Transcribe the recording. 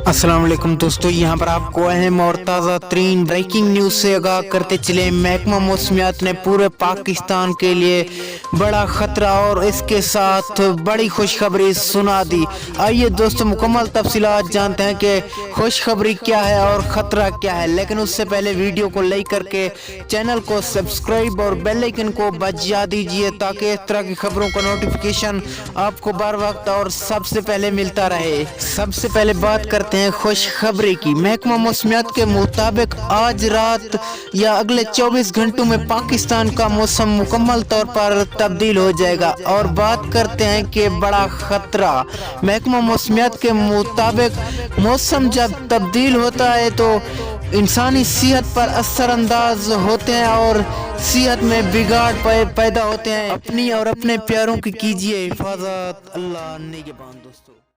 अस्सलाम वालेकुम दोस्तों, यहाँ पर आपको अहम और ताज़ा तरीन ब्रेकिंग न्यूज़ से आगाह करते चले। महकमा मौसमियात ने पूरे पाकिस्तान के लिए बड़ा ख़तरा और इसके साथ बड़ी खुशखबरी सुना दी। आइए दोस्तों, मुकम्मल तफसीलात जानते हैं कि खुशखबरी क्या है और ख़तरा क्या है। लेकिन उससे पहले वीडियो को लाइक करके चैनल को सब्सक्राइब और बेल आइकन को बजा दीजिए ताकि इस तरह की खबरों का नोटिफिकेशन आपको बर वक्त और सबसे पहले मिलता रहे। सबसे पहले बात करते हैं खुशखबरी की। महकमा मौसमियात के मुताबिक आज रात या अगले 24 घंटों में पाकिस्तान का मौसम मुकम्मल तौर पर तब्दील हो जाएगा। और बात करते हैं कि बड़ा खतरा। महकमा मौसमियात के मुताबिक मौसम जब तब्दील होता है तो इंसानी सेहत पर असर अंदाज होते हैं और सेहत में बिगाड़ पैदा होते हैं। अपनी और अपने प्यारों की कीजिए हिफाजत। अल्लाह निगहबान दोस्तों।